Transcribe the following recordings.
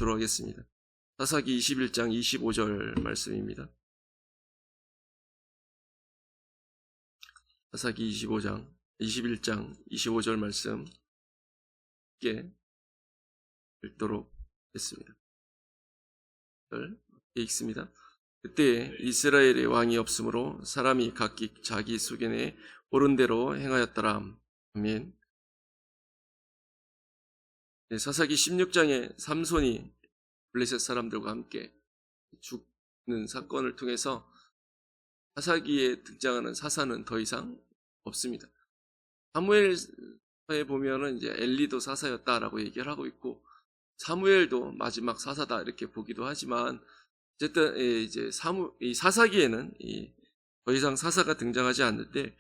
읽도록 하겠습니다. 사사기 21장 25절 말씀입니다. 사사기 21장 25절 말씀 함께 읽도록 하겠습니다. 읽습니다. 그때 이스라엘의 왕이 없으므로 사람이 각기 자기 소견에 옳은 대로 행하였더라. 아멘. 사사기 16장에 삼손이 블레셋 사람들과 함께 죽는 사건을 통해서 사사기에 등장하는 사사는 더 이상 없습니다. 사무엘에 보면은 이제 엘리도 사사였다라고 얘기를 하고 있고 사무엘도 마지막 사사다 이렇게 보기도 하지만 어쨌든 이제 이 사사기에는 더 이상 사사가 등장하지 않는데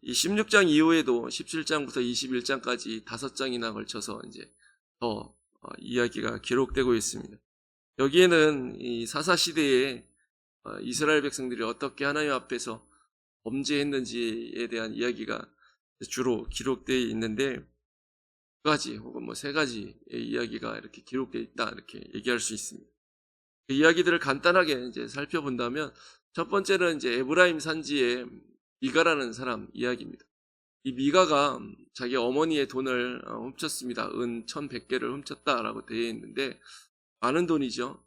이 16장 이후에도 17장부터 21장까지 5장이나 걸쳐서 이제 더 이야기가 기록되고 있습니다. 여기에는 이 사사 시대에 이스라엘 백성들이 어떻게 하나님 앞에서 범죄했는지에 대한 이야기가 주로 기록되어 있는데 두 가지 혹은 3가지의 이야기가 이렇게 기록되어 있다 이렇게 얘기할 수 있습니다. 그 이야기들을 간단하게 이제 살펴본다면 첫 번째는 이제 에브라임 산지의 미가라는 사람 이야기입니다. 이 미가가 자기 어머니의 돈을 훔쳤습니다. 은 1100개를 훔쳤다라고 되어 있는데 많은 돈이죠.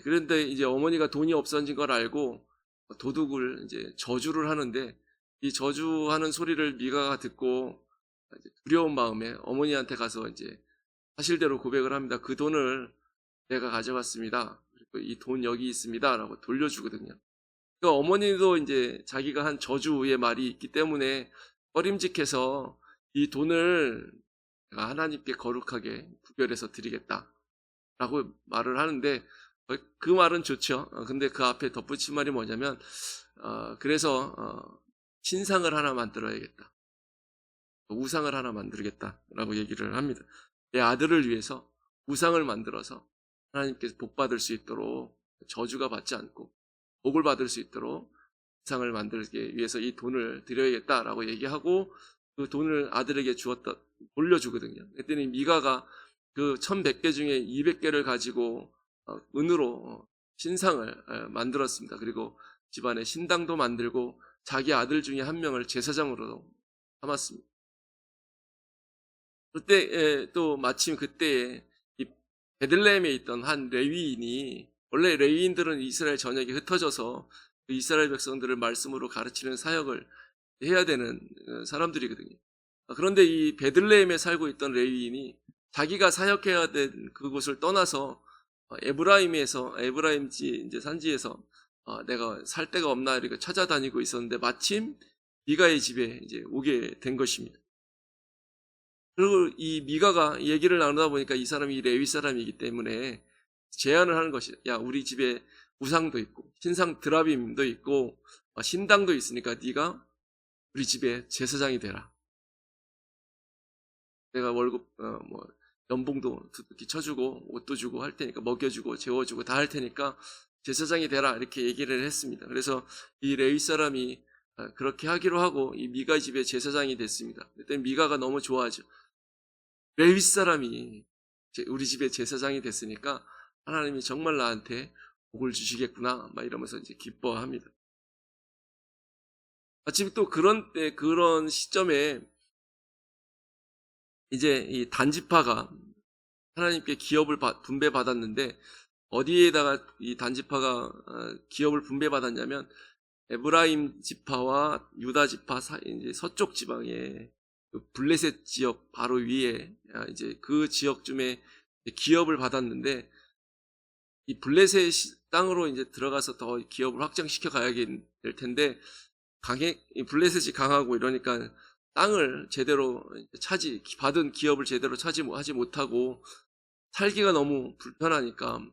그런데 이제 어머니가 돈이 없어진 걸 알고 도둑을 이제 저주를 하는데 이 저주하는 소리를 미가가 듣고 두려운 마음에 어머니한테 가서 이제 사실대로 고백을 합니다. 그 돈을 내가 가져갔습니다. 그리고 이 돈 여기 있습니다라고 돌려주거든요. 그러니까 어머니도 이제 자기가 한 저주의 말이 있기 때문에 꺼림직해서 이 돈을 내가 하나님께 거룩하게 구별해서 드리겠다라고 말을 하는데 그 말은 좋죠. 근데 그 앞에 덧붙인 말이 뭐냐면 그래서 신상을 하나 만들어야겠다. 우상을 하나 만들겠다라고 얘기를 합니다. 내 아들을 위해서 우상을 만들어서 하나님께서 복 받을 수 있도록 저주가 받지 않고 복을 받을 수 있도록 우상을 만들기 위해서 이 돈을 드려야겠다라고 얘기하고 그 돈을 아들에게 돌려주거든요. 그랬더니 미가가 그 1100개 중에 200개를 가지고 은으로 신상을 만들었습니다. 그리고 집안에 신당도 만들고 자기 아들 중에 한 명을 제사장으로 삼았습니다. 그때 또 마침 그때에 이 베들레헴에 있던 한 레위인이 원래 레위인들은 이스라엘 전역에 흩어져서 그 이스라엘 백성들을 말씀으로 가르치는 사역을 해야 되는 사람들이거든요. 그런데 이 베들레헴에 살고 있던 레위인이 자기가 사역해야 된 그곳을 떠나서 에브라임 이제 산지에서 내가 살 데가 없나 이렇게 찾아다니고 있었는데 마침 미가의 집에 이제 오게 된 것입니다. 그리고 이 미가가 얘기를 나누다 보니까 이 사람이 레위 사람이기 때문에 제안을 하는 것이 야 우리 집에 우상도 있고 신상 드라빔도 있고 신당도 있으니까 네가 우리 집에 제사장이 되라. 내가 월급 연봉도 두둑히 쳐주고 옷도 주고 할 테니까 먹여주고 재워주고 다 할 테니까 제사장이 되라 이렇게 얘기를 했습니다. 그래서 이 레위 사람이 그렇게 하기로 하고 이 미가 집에 제사장이 됐습니다. 그때 미가가 너무 좋아하죠. 레위 사람이 우리 집에 제사장이 됐으니까 하나님이 정말 나한테 복을 주시겠구나 막 이러면서 이제 기뻐합니다. 마침 또 그런 시점에 이제 이 단지파가 하나님께 기업을 분배받았는데 어디에다가 이 단지파가 기업을 분배받았냐면 에브라임 지파와 유다 지파 이제 서쪽 지방에 그 블레셋 지역 바로 위에 이제 그 지역쯤에 기업을 받았는데 이 블레셋 땅으로 이제 들어가서 더 기업을 확장시켜 가야 될 텐데 블레셋이 강하고 이러니까 땅을 제대로 받은 기업을 제대로 하지 못하고 살기가 너무 불편하니까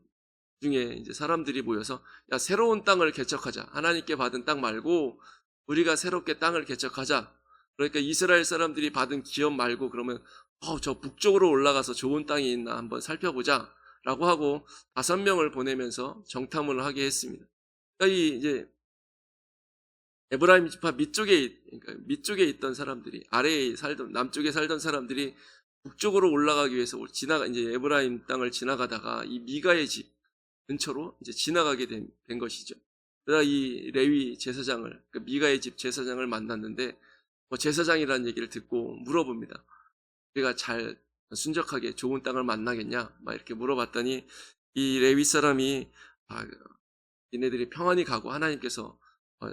중에 이제 사람들이 모여서 야 새로운 땅을 개척하자. 하나님께 받은 땅 말고 우리가 새롭게 땅을 개척하자. 그러니까 이스라엘 사람들이 받은 기업 말고 그러면 저 북쪽으로 올라가서 좋은 땅이 있나 한번 살펴보자 라고 하고 5명을 보내면서 정탐을 하게 했습니다. 그러니까 이제 에브라임 지파 밑쪽에 있던 사람들이 남쪽에 살던 사람들이 북쪽으로 올라가기 위해서 이제 에브라임 땅을 지나가다가 이 미가의 집 근처로 이제 지나가게 된 것이죠. 그러다 이 레위 제사장을, 그 미가의 집 제사장을 만났는데, 제사장이라는 얘기를 듣고 물어봅니다. 우리가 잘 순적하게 좋은 땅을 만나겠냐? 막 이렇게 물어봤더니 이 레위 사람이 니네들이 평안히 가고 하나님께서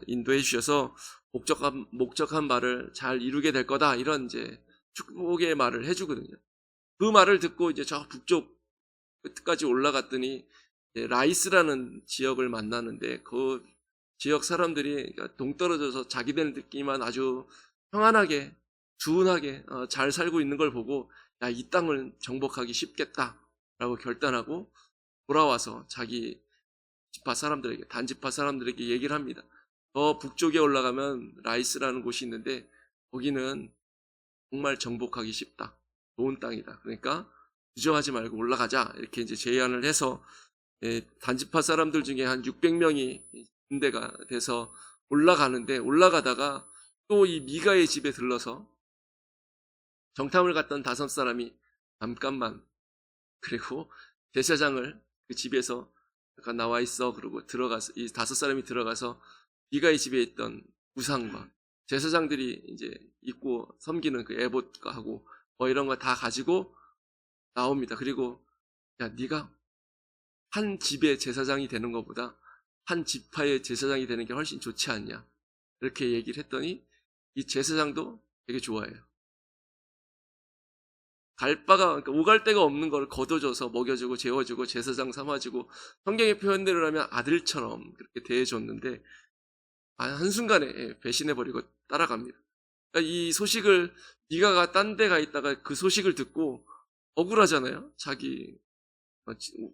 인도해 주셔서 목적한 말을 잘 이루게 될 거다, 이런 이제 축복의 말을 해주거든요. 그 말을 듣고 이제 저 북쪽 끝까지 올라갔더니 라이스라는 지역을 만나는데, 그 지역 사람들이 동떨어져서 자기들끼리만 아주 평안하게 주운하게 잘 살고 있는 걸 보고, 야, 이 땅을 정복하기 쉽겠다라고 결단하고 돌아와서 자기 지파 사람들에게, 단지파 사람들에게 얘기를 합니다. 더 북쪽에 올라가면 라이스라는 곳이 있는데 거기는 정말 정복하기 쉽다, 좋은 땅이다, 그러니까 주저하지 말고 올라가자, 이렇게 이제 제안을 해서 단지파 사람들 중에 한 600명이 군대가 돼서 올라가는데, 올라가다가 또 이 미가의 집에 들러서 정탐을 갔던 5사람이 잠깐만, 그리고 제사장을 그 집에서 잠깐 나와 있어, 그러고 들어가서 이 5사람이 들어가서 미가의 집에 있던 우상과 제사장들이 이제 입고 섬기는 그 에봇과 하고 이런 거 다 가지고 나옵니다. 그리고 야, 네가 한 집의 제사장이 되는 것보다 한 지파의 제사장이 되는 게 훨씬 좋지 않냐, 이렇게 얘기를 했더니 이 제사장도 되게 좋아해요. 그러니까 오갈 데가 없는 걸 거둬줘서 먹여주고 재워주고 제사장 삼아주고, 성경의 표현대로 하면 아들처럼 그렇게 대해줬는데 한순간에 배신해버리고 따라갑니다. 그러니까 이 소식을, 미가가 딴 데 가 있다가 그 소식을 듣고 억울하잖아요. 자기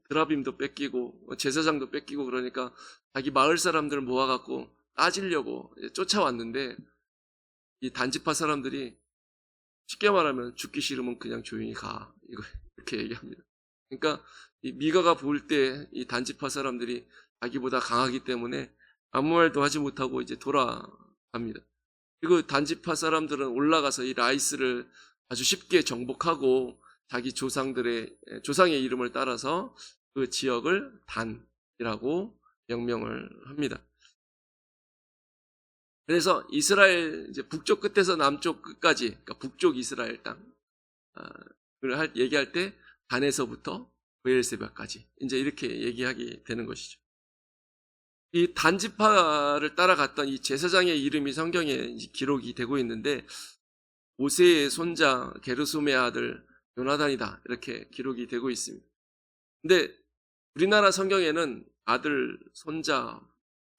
드라빔도 뺏기고 제사장도 뺏기고, 그러니까 자기 마을 사람들을 모아갖고 따지려고 쫓아왔는데, 이 단지파 사람들이 쉽게 말하면 죽기 싫으면 그냥 조용히 가, 이렇게 얘기합니다. 그러니까 이 미가가 볼 때 이 단지파 사람들이 자기보다 강하기 때문에 아무 말도 하지 못하고 이제 돌아갑니다. 그리고 단지파 사람들은 올라가서 이 라이스를 아주 쉽게 정복하고 자기 조상의 이름을 따라서 그 지역을 단이라고 명명을 합니다. 그래서 이스라엘 이제 북쪽 끝에서 남쪽 끝까지, 그러니까 북쪽 이스라엘 땅을 얘기할 때 단에서부터 브엘세바까지 이제 이렇게 얘기하게 되는 것이죠. 이 단지파를 따라갔던 이 제사장의 이름이 성경에 기록이 되고 있는데, 모세의 손자 게르솜의 아들 요나단이다, 이렇게 기록이 되고 있습니다. 근데 우리나라 성경에는 아들, 손자,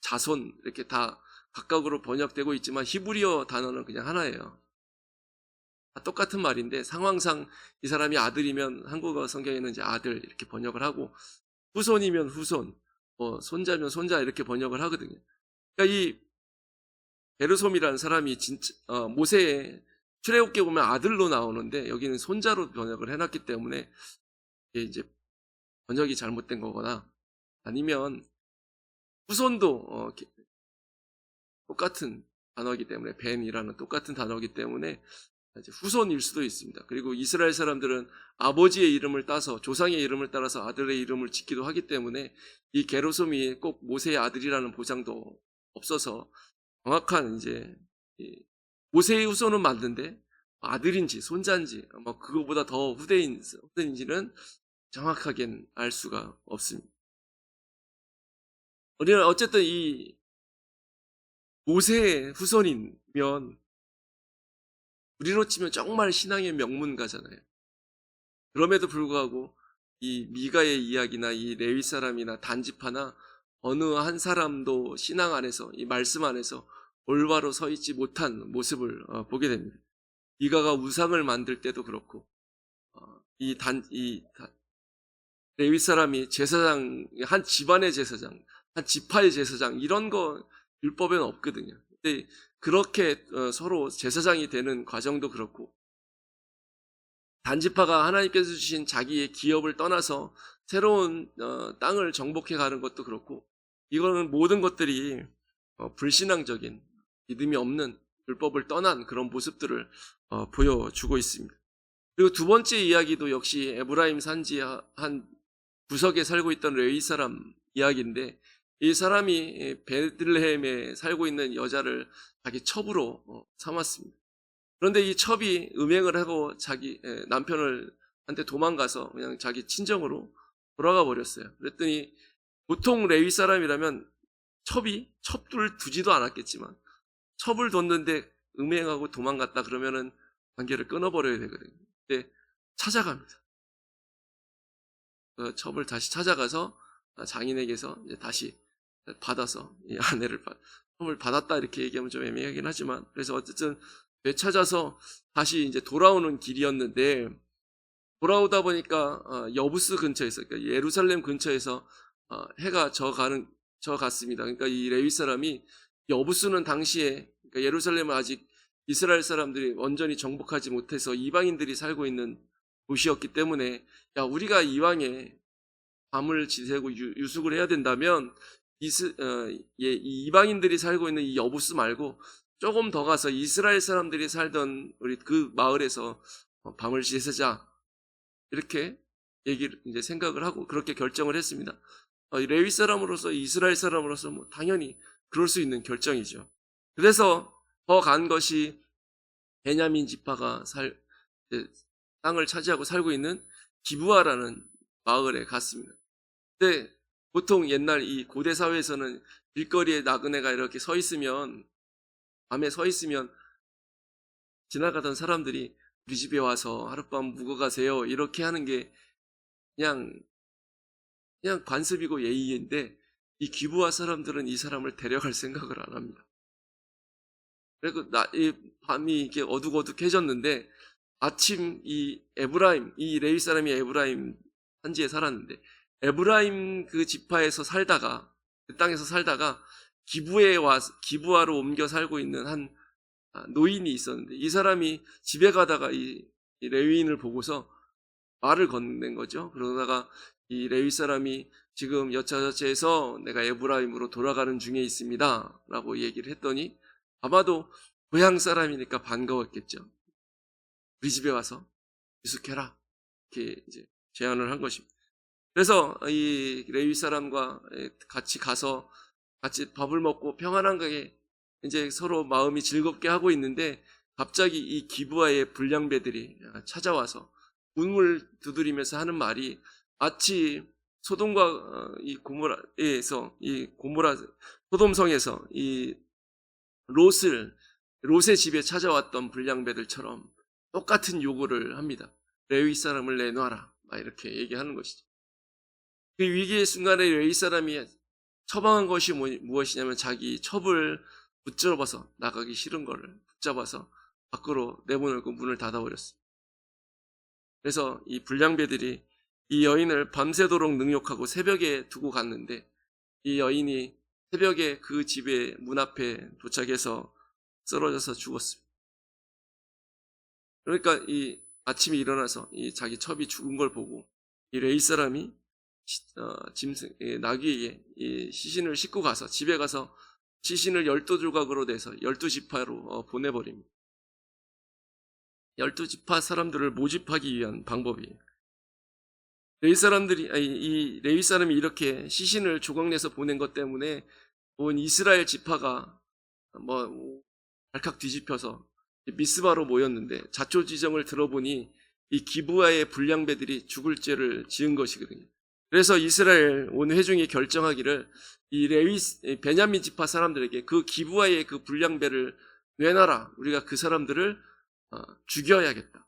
자손 이렇게 다 각각으로 번역되고 있지만 히브리어 단어는 그냥 하나예요. 다 똑같은 말인데 상황상 이 사람이 아들이면 한국어 성경에는 이제 아들 이렇게 번역을 하고, 후손이면 후손, 손자면 손자 이렇게 번역을 하거든요. 그러니까 이 게르솜이라는 사람이 진짜 모세의 출애굽기에 보면 아들로 나오는데 여기는 손자로 번역을 해놨기 때문에 이게 이제 번역이 잘못된 거거나, 아니면 후손도 똑같은 단어이기 때문에, 벤이라는 똑같은 단어이기 때문에 이제 후손일 수도 있습니다. 그리고 이스라엘 사람들은 아버지의 이름을 따서, 조상의 이름을 따라서 아들의 이름을 짓기도 하기 때문에 이 게르솜이 꼭 모세의 아들이라는 보장도 없어서 정확한 이제 모세의 후손은 맞는데 아들인지 손자인지 그거보다 더 후대인지는 정확하게는 알 수가 없습니다. 우리는 어쨌든 이 모세의 후손이면 우리로 치면 정말 신앙의 명문가잖아요. 그럼에도 불구하고 이 미가의 이야기나 이 레위 사람이나 단지파나 어느 한 사람도 신앙 안에서, 이 말씀 안에서 올바로 서 있지 못한 모습을 보게 됩니다. 미가가 우상을 만들 때도 그렇고, 이 레위 사람이 제사장, 한 집안의 제사장, 한 지파의 제사장, 이런 거 율법에는 없거든요. 근데 그렇게 서로 제사장이 되는 과정도 그렇고, 단지파가 하나님께서 주신 자기의 기업을 떠나서 새로운 땅을 정복해 가는 것도 그렇고, 이거는 모든 것들이 불신앙적인, 믿음이 없는, 율법을 떠난 그런 모습들을 보여주고 있습니다. 그리고 두 번째 이야기도 역시 에브라임 산지 한 구석에 살고 있던 레위 사람 이야기인데, 이 사람이 베들레헴에 살고 있는 여자를 자기 첩으로 삼았습니다. 그런데 이 첩이 음행을 하고 자기 남편을 한테 도망가서 그냥 자기 친정으로 돌아가 버렸어요. 그랬더니 보통 레위 사람이라면 첩을 두지도 않았겠지만 첩을 뒀는데 음행하고 도망갔다 그러면은 관계를 끊어버려야 되거든요. 근데 찾아갑니다. 그 첩을 다시 찾아가서 장인에게서 이제 다시 받아서 이 첩을 받았다 이렇게 얘기하면 좀 애매하긴 하지만, 그래서 어쨌든 되찾아서 다시 이제 돌아오는 길이었는데, 돌아오다 보니까 여부스 근처에서, 그러니까 예루살렘 근처에서 해가 저 갔습니다. 그러니까 이 레위 사람이, 여부스는 당시에, 그러니까 예루살렘은 아직 이스라엘 사람들이 완전히 정복하지 못해서 이방인들이 살고 있는 도시였기 때문에, 야, 우리가 이왕에 밤을 지새고 유숙을 해야 된다면 이 이방인들이 살고 있는 이 여부스 말고 조금 더 가서 이스라엘 사람들이 살던 우리 그 마을에서 밤을 지새자, 이렇게 이제 생각을 하고 그렇게 결정을 했습니다. 레위 사람으로서, 이스라엘 사람으로서 뭐 당연히 그럴 수 있는 결정이죠. 그래서 더 간 것이 베냐민 지파가 땅을 차지하고 살고 있는 기브아라는 마을에 갔습니다. 근데 보통 옛날 이 고대 사회에서는 길거리에 나그네가 이렇게 밤에 서 있으면 지나가던 사람들이 우리 집에 와서 하룻밤 묵어 가세요, 이렇게 하는 게 그냥 관습이고 예의인데, 이 기브아 사람들은 이 사람을 데려갈 생각을 안 합니다. 그리고 이 밤이 이렇게 어둑어둑해졌는데, 아침 이 레위 사람이 에브라임 산지에 살았는데, 에브라임 그 지파에서 살다가, 그 땅에서 살다가 기브아로 옮겨 살고 있는 한 노인이 있었는데, 이 사람이 집에 가다가 이 레위인을 보고서 말을 건넨 거죠. 그러다가 이 레위 사람이 지금 여차저차해서 내가 에브라임으로 돌아가는 중에 있습니다 라고 얘기를 했더니, 아마도 고향 사람이니까 반가웠겠죠. 우리 집에 와서 유숙해라, 이렇게 이제 제안을 한 것입니다. 그래서 이 레위 사람과 같이 가서 같이 밥을 먹고 평안하게 이제 서로 마음이 즐겁게 하고 있는데, 갑자기 이 기브아의 불량배들이 찾아와서 문을 두드리면서 하는 말이, 마치 소돔과 이 소돔성에서 이 롯의 집에 찾아왔던 불량배들처럼 똑같은 요구를 합니다. 레위 사람을 내놔라, 막 이렇게 얘기하는 것이죠. 그 위기의 순간에 레위 사람이 처방한 것이 무엇이냐면, 자기 첩을 붙잡아서 나가기 싫은 거를 붙잡아서 밖으로 내보내고 문을 닫아버렸습니다. 그래서 이 불량배들이 이 여인을 밤새도록 능욕하고 새벽에 두고 갔는데, 이 여인이 새벽에 그 집의 문 앞에 도착해서 쓰러져서 죽었습니다. 그러니까 이 아침에 일어나서 이 자기 첩이 죽은 걸 보고 이 레위 사람이 나귀에게 이 시신을 싣고 가서 집에 가서 시신을 12조각으로 내서 12지파로 보내버립니다. 12지파 사람들을 모집하기 위한 방법이에요. 이 레위 사람이 이렇게 시신을 조각내서 보낸 것 때문에 온 이스라엘 지파가 발칵 뒤집혀서 미스바로 모였는데, 자초지정을 들어보니 이 기브아의 불량배들이 죽을 죄를 지은 것이거든요. 그래서 이스라엘 온 회중이 결정하기를, 이 베냐민 지파 사람들에게 그 기브아의 그 불량배를 내놔라, 우리가 그 사람들을 죽여야겠다,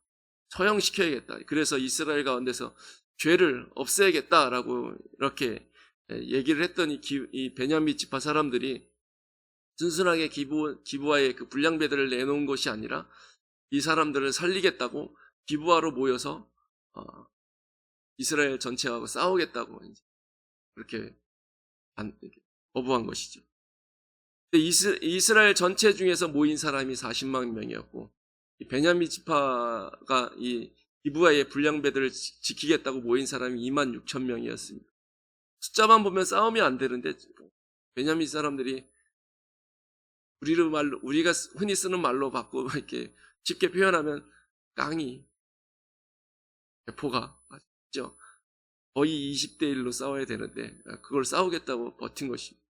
처형시켜야겠다. 그래서 이스라엘 가운데서 죄를 없애야겠다라고 이렇게 얘기를 했더니, 이 베냐민 지파 사람들이 순순하게 기브아의 그 불량배들을 내놓은 것이 아니라 이 사람들을 살리겠다고 기브아로 모여서 이스라엘 전체하고 싸우겠다고 그렇게 거부한 것이죠. 이스라엘 전체 중에서 모인 사람이 40만 명이었고, 베냐민 지파가 이 기브아의 불량배들을 지키겠다고 모인 사람이 2만 6천 명이었습니다. 숫자만 보면 싸움이 안 되는데, 베냐민 사람들이 우리가 흔히 쓰는 말로 바꾸고 이렇게 쉽게 표현하면 깡이 대포가 아시죠? 거의 20대 1로 싸워야 되는데 그걸 싸우겠다고 버틴 것입니다.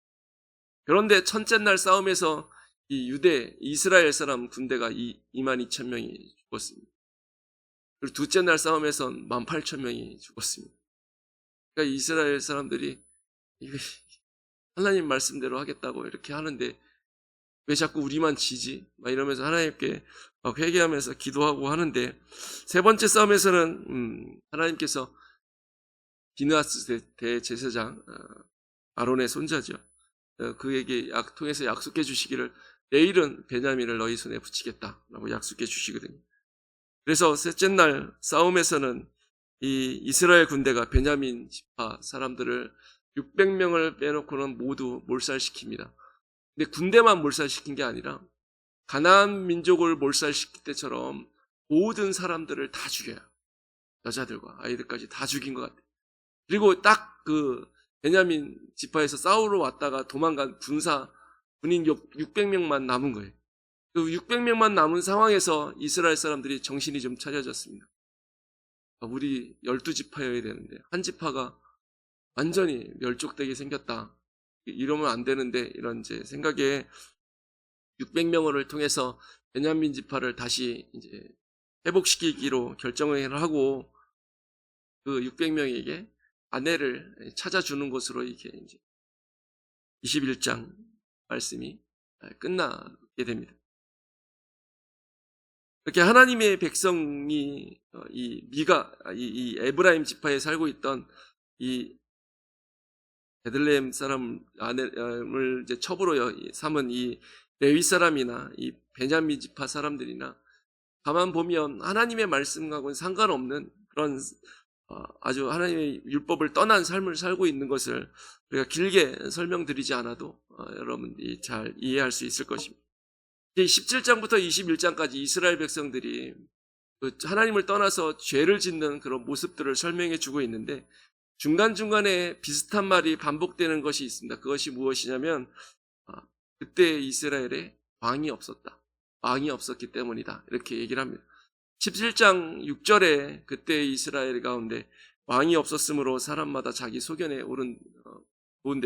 그런데 첫째 날 싸움에서 이 유대 이스라엘 사람 군대가 22,000명이 죽었습니다. 그리고 둘째 날 싸움에선 18,000명이 죽었습니다. 그러니까 이스라엘 사람들이 하나님 말씀대로 하겠다고 이렇게 하는데 왜 자꾸 우리만 지지? 막 이러면서 하나님께 막 회개하면서 기도하고 하는데, 세 번째 싸움에서는 하나님께서 비느하스 대제사장 아론의 손자죠. 그에게 통해서 약속해 주시기를 내일은 베냐민을 너희 손에 붙이겠다라고 약속해 주시거든요. 그래서 셋째 날 싸움에서는 이 이스라엘 군대가 베냐민 지파 사람들을 600명을 빼놓고는 모두 몰살시킵니다. 근데 군대만 몰살시킨 게 아니라 가나안 민족을 몰살시킬 때처럼 모든 사람들을 다 죽여요. 여자들과 아이들까지 다 죽인 것 같아요. 그리고 딱 그 베냐민 지파에서 싸우러 왔다가 도망간 군인 600명만 남은 거예요. 그 600명만 남은 상황에서 이스라엘 사람들이 정신이 좀 차려졌습니다. 우리 12지파여야 되는데 한 지파가 완전히 멸족되게 생겼다. 이러면 안 되는데 이런 이제 생각에 600명을 통해서 베냐민 지파를 다시 이제 회복시키기로 결정을 하고 그 600명에게 아내를 찾아주는 것으로 이렇게 이제 21장 말씀이 끝나게 됩니다. 이렇게 하나님의 백성이 이 에브라임 지파에 살고 있던 이 베들레헴 사람 아내를 이제 첩으로 삼은 이 레위 사람이나 이 베냐민 지파 사람들이나 가만 보면 하나님의 말씀과는 상관없는 그런 아주 하나님의 율법을 떠난 삶을 살고 있는 것을 우리가 길게 설명드리지 않아도 여러분들이 잘 이해할 수 있을 것입니다. 17장부터 21장까지 이스라엘 백성들이 하나님을 떠나서 죄를 짓는 그런 모습들을 설명해 주고 있는데 중간중간에 비슷한 말이 반복되는 것이 있습니다. 그것이 무엇이냐면 그때 이스라엘에 왕이 없었다. 왕이 없었기 때문이다. 이렇게 얘기를 합니다. 17장 6절에 그때 이스라엘 가운데 왕이 없었으므로 사람마다 자기 소견에 옳은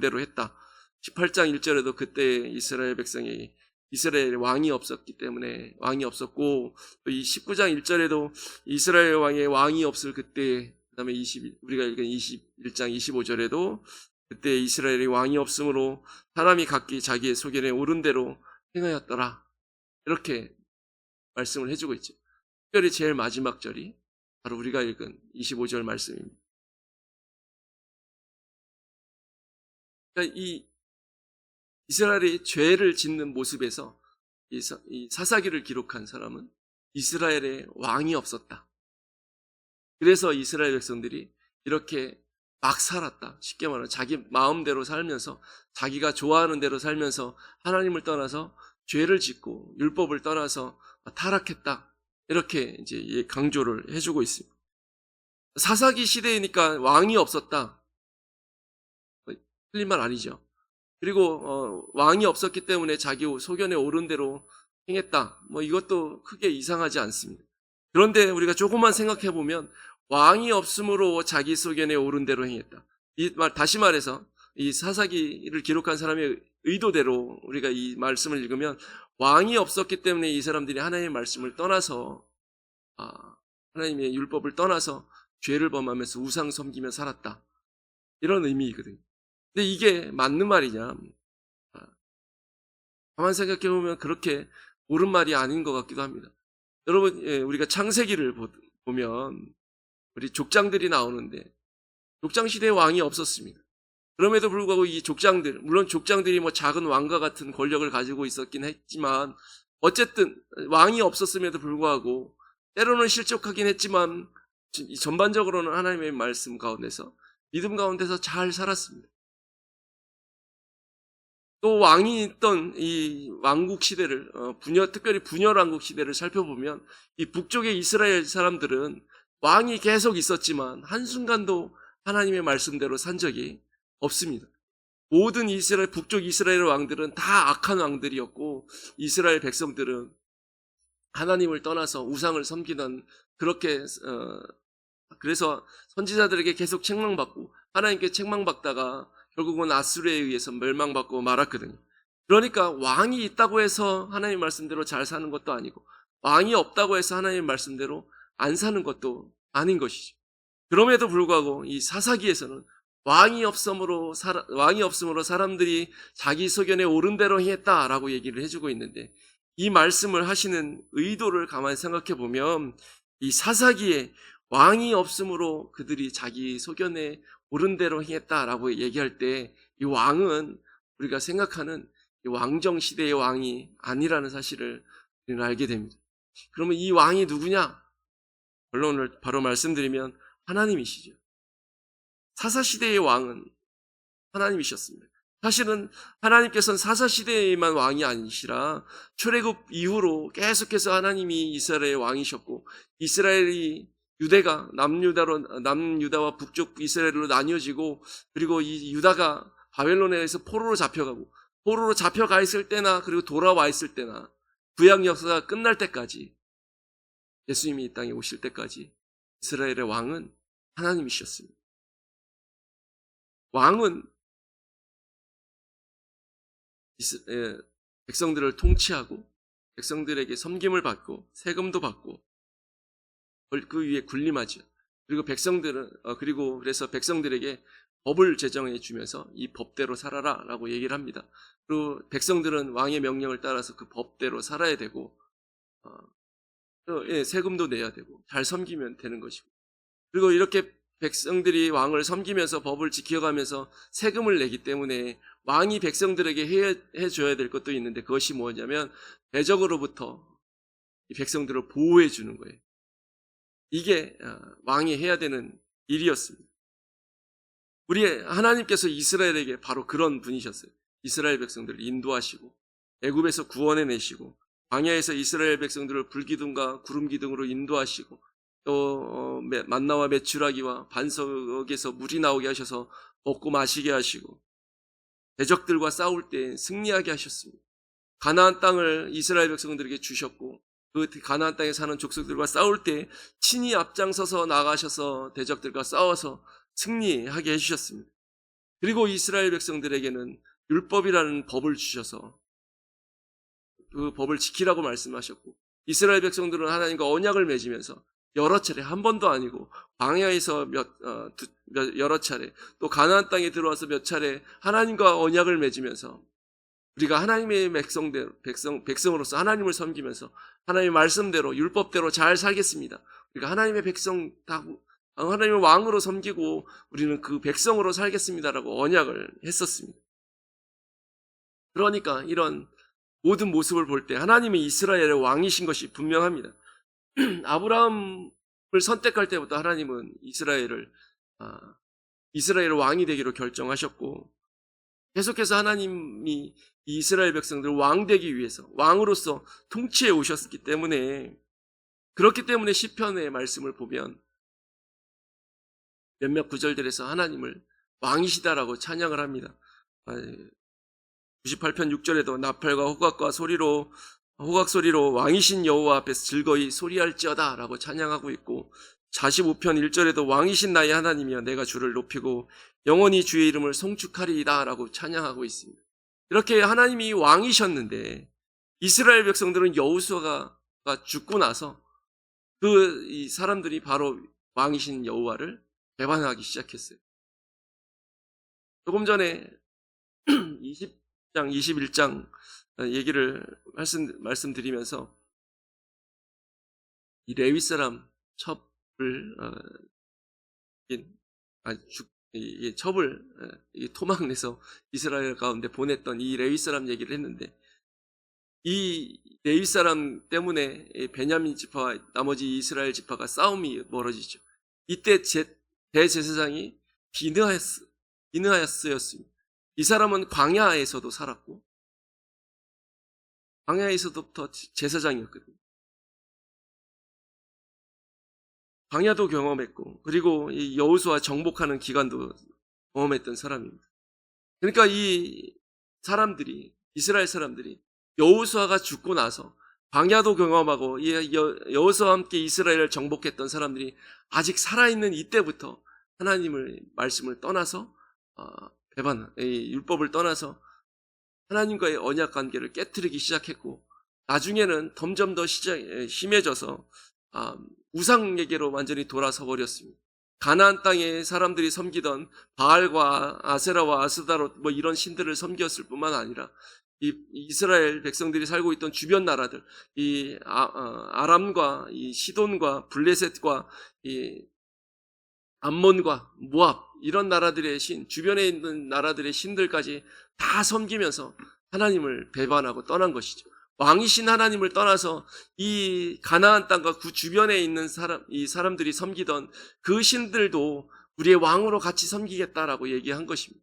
대로 했다. 18장 1절에도 그때 이스라엘 백성이 이스라엘에 왕이 없었기 때문에 왕이 없었고, 또 이 19장 1절에도 이스라엘 왕이 없을 그때, 그 다음에 우리가 읽은 21장 25절에도 그때 이스라엘이 왕이 없으므로 사람이 각기 자기의 소견에 옳은 대로 행하였더라. 이렇게 말씀을 해주고 있죠. 특별히 제일 마지막 절이 바로 우리가 읽은 25절 말씀입니다. 그러니까 이 이스라엘이 죄를 짓는 모습에서 이 사사기를 기록한 사람은 이스라엘에 왕이 없었다. 그래서 이스라엘 백성들이 이렇게 막 살았다. 쉽게 말하면 자기 마음대로 살면서 자기가 좋아하는 대로 살면서 하나님을 떠나서 죄를 짓고 율법을 떠나서 타락했다. 이렇게 이제 강조를 해주고 있습니다. 사사기 시대이니까 왕이 없었다. 틀린 말 아니죠. 그리고 왕이 없었기 때문에 자기 소견에 옳은 대로 행했다. 이것도 크게 이상하지 않습니다. 그런데 우리가 조금만 생각해 보면 왕이 없으므로 자기 소견에 옳은 대로 행했다. 다시 말해서 이 사사기를 기록한 사람의 의도대로 우리가 이 말씀을 읽으면 왕이 없었기 때문에 이 사람들이 하나님의 말씀을 떠나서 하나님의 율법을 떠나서 죄를 범하면서 우상 섬기며 살았다. 이런 의미이거든요. 근데 이게 맞는 말이냐? 가만 생각해 보면 그렇게 옳은 말이 아닌 것 같기도 합니다. 여러분, 우리가 창세기를 보면 우리 족장들이 나오는데 족장 시대에 왕이 없었습니다. 그럼에도 불구하고 이 족장들, 물론 족장들이 작은 왕과 같은 권력을 가지고 있었긴 했지만 어쨌든 왕이 없었음에도 불구하고 때로는 실족하긴 했지만 전반적으로는 하나님의 말씀 가운데서 믿음 가운데서 잘 살았습니다. 또 왕이 있던 이 왕국 시대를 특별히 분열 왕국 시대를 살펴보면 이 북쪽의 이스라엘 사람들은 왕이 계속 있었지만 한순간도 하나님의 말씀대로 산 적이 없습니다. 모든 북쪽 이스라엘 왕들은 다 악한 왕들이었고 이스라엘 백성들은 하나님을 떠나서 우상을 섬기던 그렇게 그래서 선지자들에게 계속 책망받고 하나님께 책망받다가 결국은 아수르에 의해서 멸망받고 말았거든요. 그러니까 왕이 있다고 해서 하나님 말씀대로 잘 사는 것도 아니고 왕이 없다고 해서 하나님 말씀대로 안 사는 것도 아닌 것이죠. 그럼에도 불구하고 이 사사기에서는 왕이 없음으로 사람들이 자기 소견에 옳은 대로 행했다라고 얘기를 해주고 있는데, 이 말씀을 하시는 의도를 가만히 생각해 보면 이 사사기에 왕이 없음으로 그들이 자기 소견에 옳은 대로 행했다라고 얘기할 때 이 왕은 우리가 생각하는 이 왕정 시대의 왕이 아니라는 사실을 우리는 알게 됩니다. 그러면 이 왕이 누구냐? 결론을 바로 말씀드리면 하나님이시죠. 사사시대의 왕은 하나님이셨습니다. 사실은 하나님께서는 사사시대에만 왕이 아니시라 출애굽 이후로 계속해서 하나님이 이스라엘의 왕이셨고, 이스라엘이 유대가 남유다와 북쪽 이스라엘로 나뉘어지고, 그리고 이 유다가 바벨론에 의해서 포로로 잡혀가 있을 때나 그리고 돌아와 있을 때나 구약 역사가 끝날 때까지, 예수님이 이 땅에 오실 때까지 이스라엘의 왕은 하나님이셨습니다. 왕은 백성들을 통치하고 백성들에게 섬김을 받고 세금도 받고 그 위에 군림하죠. 그리고 그래서 백성들에게 법을 제정해 주면서 이 법대로 살아라라고 얘기를 합니다. 그리고 백성들은 왕의 명령을 따라서 그 법대로 살아야 되고, 세금도 내야 되고 잘 섬기면 되는 것이고, 그리고 이렇게 백성들이 왕을 섬기면서 법을 지켜가면서 세금을 내기 때문에 왕이 백성들에게 해줘야 될 것도 있는데, 그것이 뭐냐면 대적으로부터 이 백성들을 보호해 주는 거예요. 이게 왕이 해야 되는 일이었습니다. 우리 하나님께서 이스라엘에게 바로 그런 분이셨어요. 이스라엘 백성들을 인도하시고 애굽에서 구원해내시고 광야에서 이스라엘 백성들을 불기둥과 구름기둥으로 인도하시고, 또 만나와 메추라기와 반석에서 물이 나오게 하셔서 먹고 마시게 하시고, 대적들과 싸울 때 승리하게 하셨습니다. 가나안 땅을 이스라엘 백성들에게 주셨고, 그 가나안 땅에 사는 족속들과 싸울 때 친히 앞장서서 나가셔서 대적들과 싸워서 승리하게 해주셨습니다. 그리고 이스라엘 백성들에게는 율법이라는 법을 주셔서 그 법을 지키라고 말씀하셨고, 이스라엘 백성들은 하나님과 언약을 맺으면서 여러 차례, 한 번도 아니고 광야에서 여러 차례, 또 가나안 땅에 들어와서 몇 차례 하나님과 언약을 맺으면서 우리가 하나님의 백성으로서 하나님을 섬기면서 하나님의 말씀대로 율법대로 잘 살겠습니다. 우리가 하나님의 하나님의 왕으로 섬기고 우리는 그 백성으로 살겠습니다라고 언약을 했었습니다. 그러니까 이런 모든 모습을 볼 때 하나님이 이스라엘의 왕이신 것이 분명합니다. 아브라함을 선택할 때부터 하나님은 이스라엘의 왕이 되기로 결정하셨고, 계속해서 하나님이 이스라엘 백성들을 왕 되기 위해서 왕으로서 통치해 오셨기 때문에, 그렇기 때문에 시편의 말씀을 보면 몇몇 구절들에서 하나님을 왕이시다라고 찬양을 합니다. 98편 6절에도 나팔과 호각 소리로 왕이신 여호와 앞에서 즐거이 소리할지어다 라고 찬양하고 있고, 45편 1절에도 왕이신 나의 하나님이여 내가 주를 높이고 영원히 주의 이름을 송축하리이다 라고 찬양하고 있습니다. 이렇게 하나님이 왕이셨는데 이스라엘 백성들은 여호수아가 죽고 나서 이 사람들이 바로 왕이신 여호와를 배반하기 시작했어요. 조금 전에 20장, 21장 얘기를 말씀드리면서 이 레위 사람 첩을 토막내서 이스라엘 가운데 보냈던 이 레위 사람 얘기를 했는데, 이 레위 사람 때문에 베냐민 지파와 나머지 이스라엘 지파가 싸움이 벌어지죠. 이때 대제사장이 비느하스였습니다. 이 사람은 광야에서도 살았고 광야에서부터 제사장이었거든요. 광야도 경험했고, 그리고 이 여호수아 정복하는 기간도 경험했던 사람입니다. 그러니까 이 사람들이, 이스라엘 사람들이 여호수아가 죽고 나서 광야도 경험하고 여호수아와 함께 이스라엘을 정복했던 사람들이 아직 살아있는 이때부터 하나님의 말씀을 떠나서 이 율법을 떠나서 하나님과의 언약 관계를 깨트리기 시작했고, 나중에는 점점 더 심해져서 우상에게로 완전히 돌아서 버렸습니다. 가나안 땅에 사람들이 섬기던 바알과 아세라와 아스다롯 이런 신들을 섬겼을 뿐만 아니라 이 이스라엘 백성들이 살고 있던 주변 나라들, 이 아람과 이 시돈과 블레셋과 이 암몬과 모압, 이런 나라들의 신, 주변에 있는 나라들의 신들까지 다 섬기면서 하나님을 배반하고 떠난 것이죠. 왕이신 하나님을 떠나서 이 가나안 땅과 그 주변에 있는 이 사람들이 섬기던 그 신들도 우리의 왕으로 같이 섬기겠다라고 얘기한 것입니다.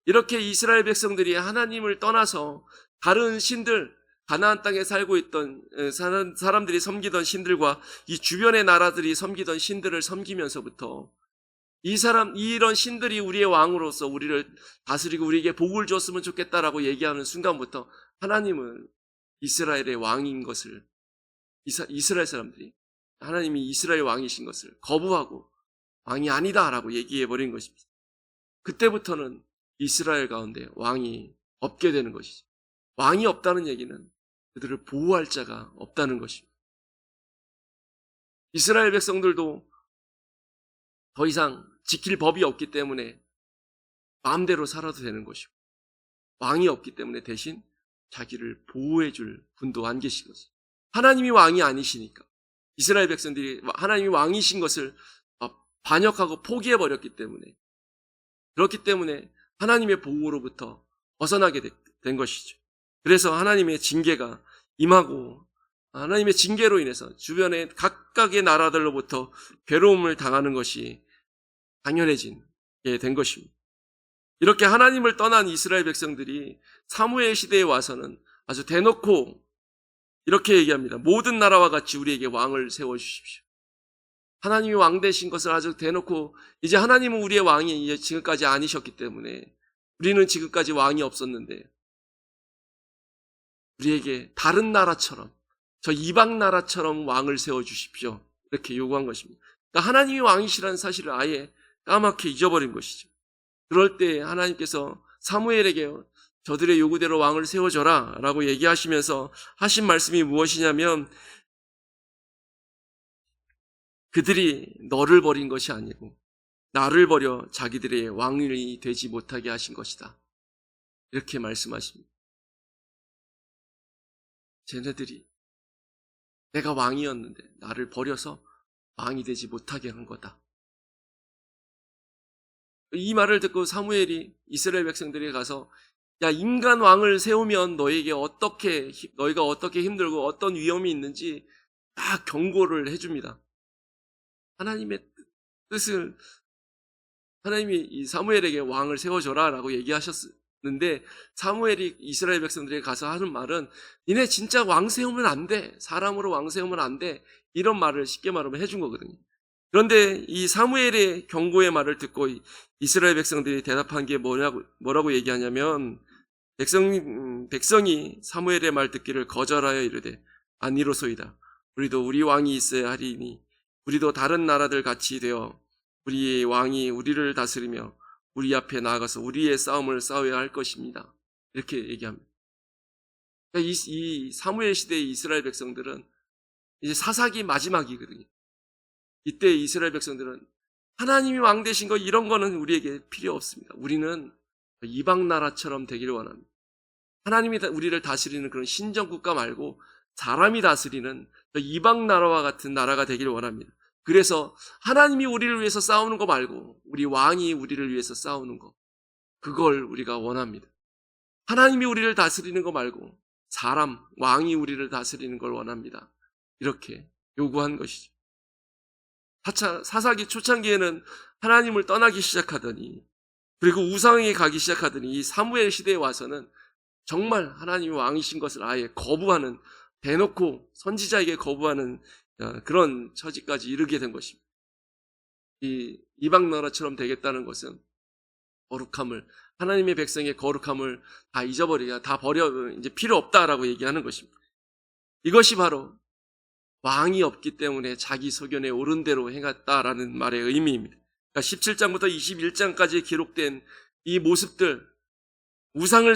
이렇게 이스라엘 백성들이 하나님을 떠나서 다른 신들, 가나안 땅에 살고 있던 사람들이 섬기던 신들과 이 주변의 나라들이 섬기던 신들을 섬기면서부터 이런 신들이 우리의 왕으로서 우리를 다스리고 우리에게 복을 줬으면 좋겠다라고 얘기하는 순간부터 하나님은 이스라엘의 왕인 것을, 이스라엘 사람들이 하나님이 이스라엘 왕이신 것을 거부하고 왕이 아니다라고 얘기해버린 것입니다. 그때부터는 이스라엘 가운데 왕이 없게 되는 것이죠. 왕이 없다는 얘기는 그들을 보호할 자가 없다는 것입니다. 이스라엘 백성들도 더 이상 지킬 법이 없기 때문에 마음대로 살아도 되는 것이고, 왕이 없기 때문에 대신 자기를 보호해 줄 분도 안 계신 것이죠. 하나님이 왕이 아니시니까 이스라엘 백성들이 하나님이 왕이신 것을 반역하고 포기해버렸기 때문에, 그렇기 때문에 하나님의 보호로부터 벗어나게 된 것이죠. 그래서 하나님의 징계가 임하고, 하나님의 징계로 인해서 주변의 각각의 나라들로부터 괴로움을 당하는 것이 당연해지게 된 것입니다. 이렇게 하나님을 떠난 이스라엘 백성들이 사무엘 시대에 와서는 아주 대놓고 이렇게 얘기합니다. 모든 나라와 같이 우리에게 왕을 세워주십시오. 하나님이 왕 되신 것을 아주 대놓고, 이제 하나님은 우리의 왕이 이제 지금까지 아니셨기 때문에 우리는 지금까지 왕이 없었는데 우리에게 다른 나라처럼, 저 이방 나라처럼 왕을 세워주십시오, 이렇게 요구한 것입니다. 그러니까 하나님이 왕이시라는 사실을 아예 까맣게 잊어버린 것이죠. 그럴 때 하나님께서 사무엘에게 저들의 요구대로 왕을 세워줘라 라고 얘기하시면서 하신 말씀이 무엇이냐면, 그들이 너를 버린 것이 아니고 나를 버려 자기들의 왕이 되지 못하게 하신 것이다, 이렇게 말씀하십니다. 쟤네들이 내가 왕이었는데 나를 버려서 왕이 되지 못하게 한 거다. 이 말을 듣고 사무엘이 이스라엘 백성들에게 가서, 야, 인간 왕을 세우면 너희가 어떻게 힘들고 어떤 위험이 있는지 다 경고를 해줍니다. 하나님의 뜻을, 하나님이 이 사무엘에게 왕을 세워줘라 라고 얘기하셨는데, 사무엘이 이스라엘 백성들에게 가서 하는 말은, 니네 진짜 왕 세우면 안 돼, 사람으로 왕 세우면 안 돼, 이런 말을 쉽게 말하면 해준 거거든요. 그런데 이 사무엘의 경고의 말을 듣고 이스라엘 백성들이 대답한 게 뭐라고 얘기하냐면, 백성이 사무엘의 말 듣기를 거절하여 이르되 아니로소이다. 우리도 우리 왕이 있어야 하리니 우리도 다른 나라들 같이 되어 우리의 왕이 우리를 다스리며 우리 앞에 나아가서 우리의 싸움을 싸워야 할 것입니다, 이렇게 얘기합니다. 이 사무엘 시대의 이스라엘 백성들은 이제 사사기 마지막이거든요. 이때 이스라엘 백성들은 하나님이 왕 되신 거 이런 거는 우리에게 필요 없습니다. 우리는 이방 나라처럼 되기를 원합니다. 하나님이 우리를 다스리는 그런 신정국가 말고 사람이 다스리는 이방 나라와 같은 나라가 되기를 원합니다. 그래서 하나님이 우리를 위해서 싸우는 거 말고 우리 왕이 우리를 위해서 싸우는 거, 그걸 우리가 원합니다. 하나님이 우리를 다스리는 거 말고 왕이 우리를 다스리는 걸 원합니다, 이렇게 요구한 것이죠. 사사기 초창기에는 하나님을 떠나기 시작하더니, 그리고 우상에 가기 시작하더니, 이 사무엘 시대에 와서는 정말 하나님이 왕이신 것을 아예 거부하는, 대놓고 선지자에게 거부하는 그런 처지까지 이르게 된 것입니다. 이 이방 나라처럼 되겠다는 것은 거룩함을, 하나님의 백성의 거룩함을 다 잊어버리게, 다 버려, 이제 필요 없다라고 얘기하는 것입니다. 이것이 바로 왕이 없기 때문에 자기 소견에 옳은 대로 행했다라는 말의 의미입니다. 그러니까 17장부터 21장까지 기록된 이 모습들, 우상을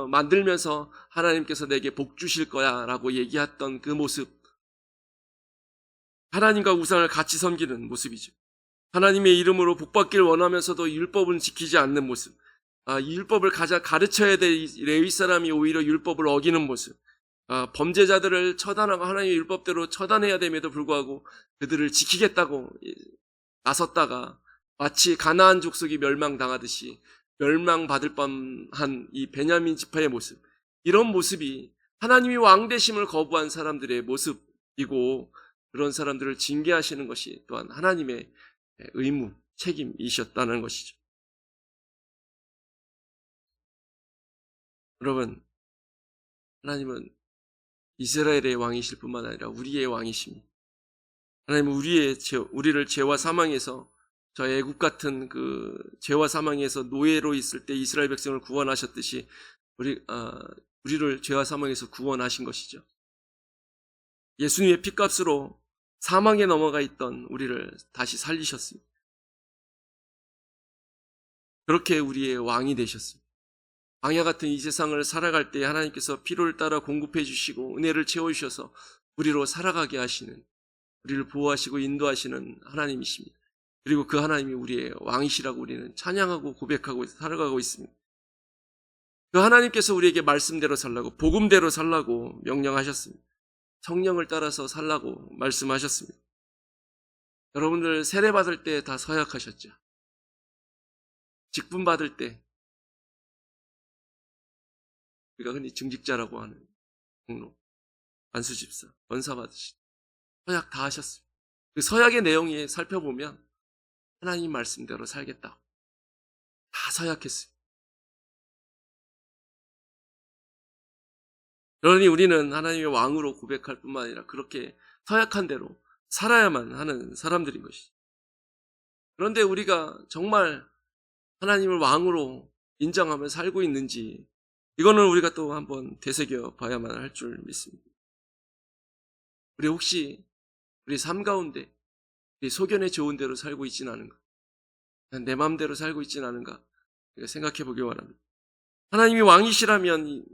만들면서 하나님께서 내게 복 주실 거야 라고 얘기했던 그 모습, 하나님과 우상을 같이 섬기는 모습이죠. 하나님의 이름으로 복받기를 원하면서도 율법은 지키지 않는 모습, 이 율법을 가르쳐야 될 레위 사람이 오히려 율법을 어기는 모습, 범죄자들을 처단하고 하나님의 율법대로 처단해야 됨에도 불구하고 그들을 지키겠다고 나섰다가 마치 가나안 족속이 멸망당하듯이 멸망받을 뻔한 이 베냐민 지파의 모습, 이런 모습이 하나님이 왕 되심을 거부한 사람들의 모습이고, 그런 사람들을 징계하시는 것이 또한 하나님의 의무, 책임이셨다는 것이죠. 여러분, 하나님은 이스라엘의 왕이실 뿐만 아니라 우리의 왕이십니다. 하나님은 우리를 죄와 사망에서, 저 애국 같은 그 죄와 사망에서 노예로 있을 때 이스라엘 백성을 구원하셨듯이 우리를 죄와 사망에서 구원하신 것이죠. 예수님의 피값으로 사망에 넘어가 있던 우리를 다시 살리셨습니다. 그렇게 우리의 왕이 되셨습니다. 광야 같은 이 세상을 살아갈 때 하나님께서 필요를 따라 공급해 주시고 은혜를 채워주셔서 우리로 살아가게 하시는, 우리를 보호하시고 인도하시는 하나님이십니다. 그리고 그 하나님이 우리의 왕이시라고 우리는 찬양하고 고백하고 살아가고 있습니다. 그 하나님께서 우리에게 말씀대로 살라고, 복음대로 살라고 명령하셨습니다. 성령을 따라서 살라고 말씀하셨습니다. 여러분들 세례 받을 때 다 서약하셨죠. 직분 받을 때 우리가 흔히 증직자라고 하는 공로, 안수집사, 권사 받으시 서약 다 하셨습니다. 그 서약의 내용이 살펴보면 하나님 말씀대로 살겠다 다 서약했습니다. 그러니 우리는 하나님의 왕으로 고백할 뿐만 아니라 그렇게 서약한 대로 살아야만 하는 사람들인 것이죠. 그런데 우리가 정말 하나님을 왕으로 인정하며 살고 있는지, 이거는 우리가 또 한번 되새겨 봐야만 할 줄 믿습니다. 우리 혹시 우리 삶 가운데 우리 소견에 좋은 대로 살고 있지는 않은가? 내 마음대로 살고 있지는 않은가? 생각해 보기 바랍니다. 하나님이 왕이시라면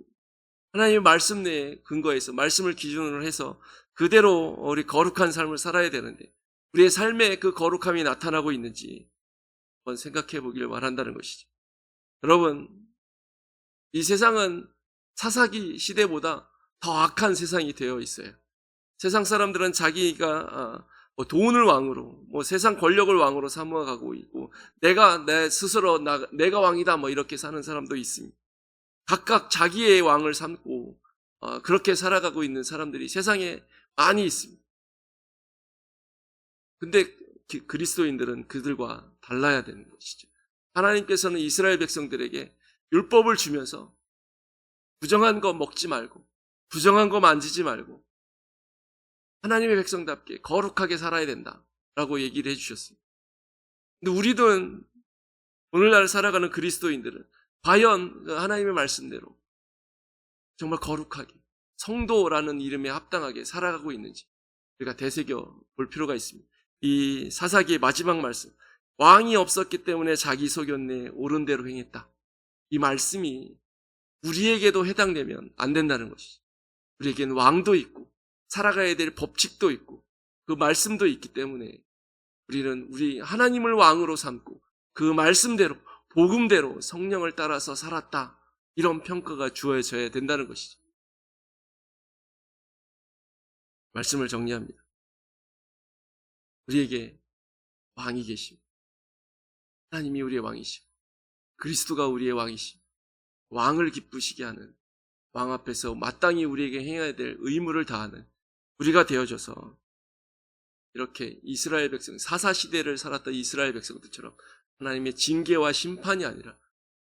하나님의 말씀 내에 근거해서, 말씀을 기준으로 해서 그대로 우리 거룩한 삶을 살아야 되는데 우리의 삶에 그 거룩함이 나타나고 있는지 한번 생각해 보기를 바란다는 것이죠. 여러분, 이 세상은 사사기 시대보다 더 악한 세상이 되어 있어요. 세상 사람들은 자기가 돈을 왕으로, 세상 권력을 왕으로 삼아가고 있고, 내가 내 스스로 내가 왕이다 이렇게 사는 사람도 있습니다. 각각 자기의 왕을 삼고 그렇게 살아가고 있는 사람들이 세상에 많이 있습니다. 근데 그리스도인들은 그들과 달라야 되는 것이죠. 하나님께서는 이스라엘 백성들에게 율법을 주면서 부정한 거 먹지 말고, 부정한 거 만지지 말고 하나님의 백성답게 거룩하게 살아야 된다라고 얘기를 해주셨습니다. 근데 우리도 오늘날 살아가는 그리스도인들은 과연 하나님의 말씀대로 정말 거룩하게, 성도라는 이름에 합당하게 살아가고 있는지 우리가 되새겨 볼 필요가 있습니다. 이 사사기의 마지막 말씀, 왕이 없었기 때문에 자기 소견 내에 옳은 대로 행했다, 이 말씀이 우리에게도 해당되면 안 된다는 것이죠. 우리에게는 왕도 있고 살아가야 될 법칙도 있고 그 말씀도 있기 때문에 우리는 우리 하나님을 왕으로 삼고 그 말씀대로, 복음대로 성령을 따라서 살았다, 이런 평가가 주어져야 된다는 것이죠. 말씀을 정리합니다. 우리에게 왕이 계십니다. 하나님이 우리의 왕이시고 그리스도가 우리의 왕이시고 왕을 기쁘시게 하는, 왕 앞에서 마땅히 우리에게 행해야 될 의무를 다하는 우리가 되어져서 이렇게 이스라엘 백성, 사사시대를 살았던 이스라엘 백성들처럼 하나님의 징계와 심판이 아니라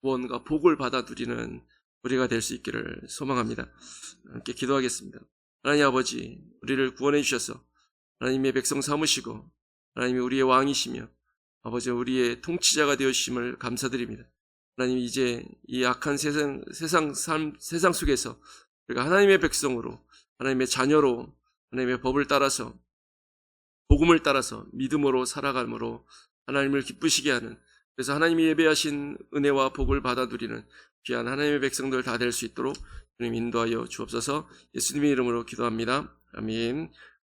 구원과 복을 받아 누리는 우리가 될 수 있기를 소망합니다. 함께 기도하겠습니다. 하나님 아버지, 우리를 구원해 주셔서 하나님의 백성 삼으시고 하나님이 우리의 왕이시며 아버지 우리의 통치자가 되어주심을 감사드립니다. 하나님, 이제 이 악한 세상 속에서 우리가 하나님의 백성으로 하나님의 자녀로 하나님의 법을 따라서 복음을 따라서 믿음으로 살아감으로 하나님을 기쁘시게 하는, 그래서 하나님이 예배하신 은혜와 복을 받아 누리는 귀한 하나님의 백성들 다 될 수 있도록 주님 인도하여 주옵소서. 예수님의 이름으로 기도합니다. 아멘.